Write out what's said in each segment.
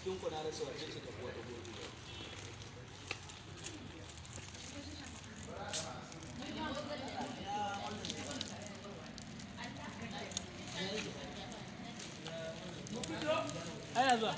cikin ku na rasa wace ce ta kuwa ta gobe. Aya zuwa.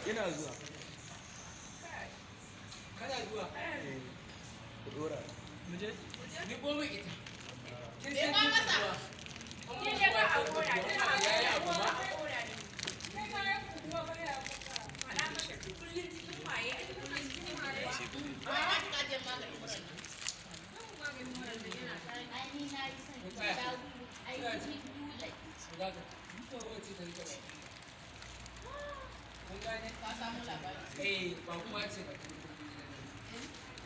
Ina zuwa. Kana zuwa? Dora. Muje? Ni goma ita. Kin san ki masa. Kin ne ba a gora. Yayi abu ba. Kai ka yi kuwa ba ya kuka. Fada maka kullun cikin maye, kullun cikin maye. Ba ka je magani ba. Magani ne yana sai. Ai ni na yi san dawo. Ai ji dole. Ga ka. Ko wace ta rike ba. Kun gane ka samu labari. Ba kuma ce ba.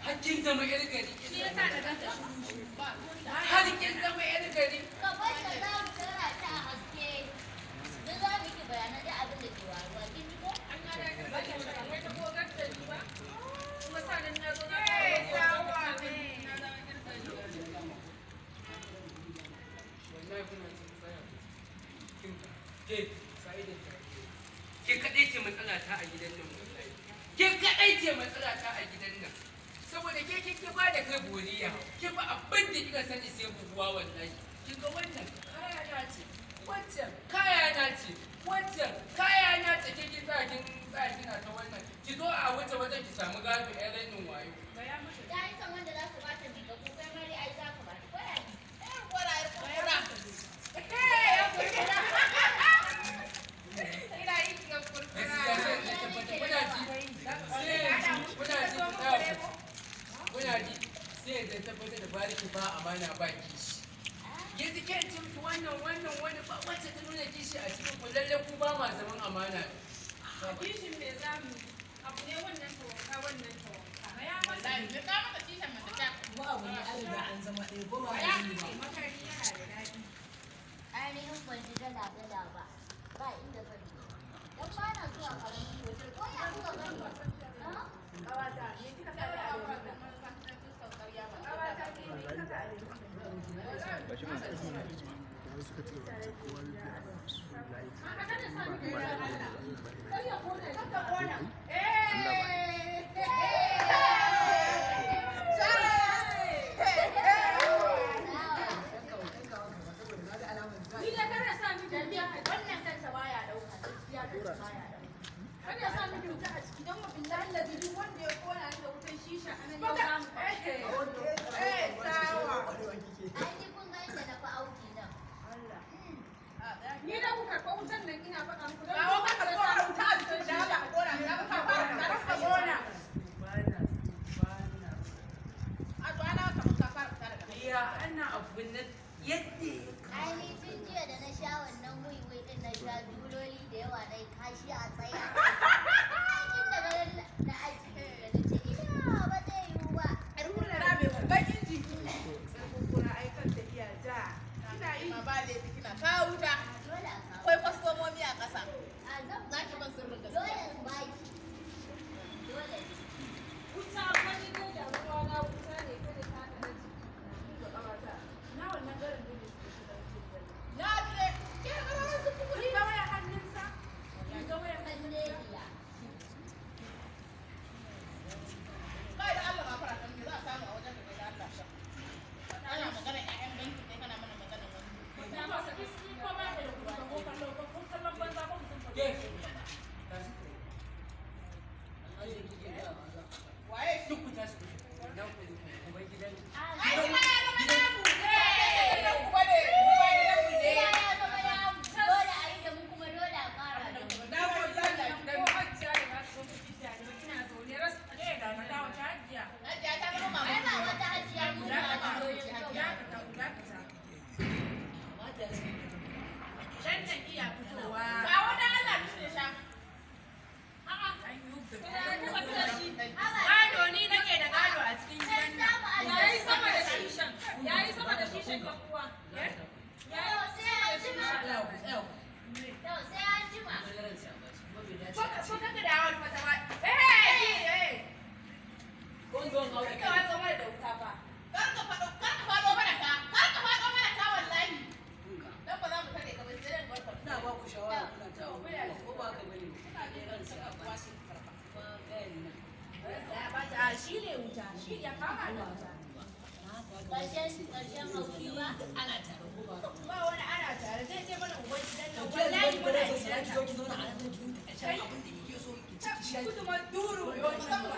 Hakkin zama yar gari. Shi yasa da ganta ba. Hakkin zama yar gari. Ka bar ta za mu tsara ta a haske. Da za mu yi bayanan da abin da ke waruwa. Kin ji ko? An ga da ba ta wai ta ko ganta ni ba. Kuma sanin na zo na sawa ne. Na da girka ni. Wallahi kuna cin tsaya. Kin ka. Sai da ta. Ke kaɗai ce matsala ta a gidan nan wallahi. Ke kaɗai ce matsala ta a gidan nan. Saboda ke ba da kai boriya. Ke ba abin da kika sani sai buguwa wallahi. Kin ga wannan kaya na ce. Wancan kaya na ce. Wancan kaya na ce. Ke kin tsaya kina ta wannan. Ki zo a wuce wajen ki samu gado ƴan rainin wayo. Ya yi san wanda za su ba ta bika ko kai mari ai za ka ba ta. Kwaya ne. Kwara ya kwara. Ya kwara. Sai da tabbatar da bariki ba amana ba kishi. Yanzu ke cin wannan ba wacce ta nuna kishi a cikin kullalle ku ba ma zaman amana. Kishin me zamu abu ne wannan tawaka wannan tawaka. Ya masa ne ka maka kishin mata ta. Ba abu ne an riga an zama ɗaya ko ba ne ba. Makarni yana da daɗi. Ainihin ban ji dala ba. Ba inda zan yi. Dan ba na zuwa karamin hotel ko ya kuka gani. Kawata ne kika sa da abu. ƙarshen haushi ba. ana tare ko ba Ba wani ana tare zai ce mana uban gidan nan to wallahi ki muna zo gidan ki nan. zo ki zauna a nan ki dinka ƙarshen abin da kike so ki ci ki sha Kudu ma duru ba san ba.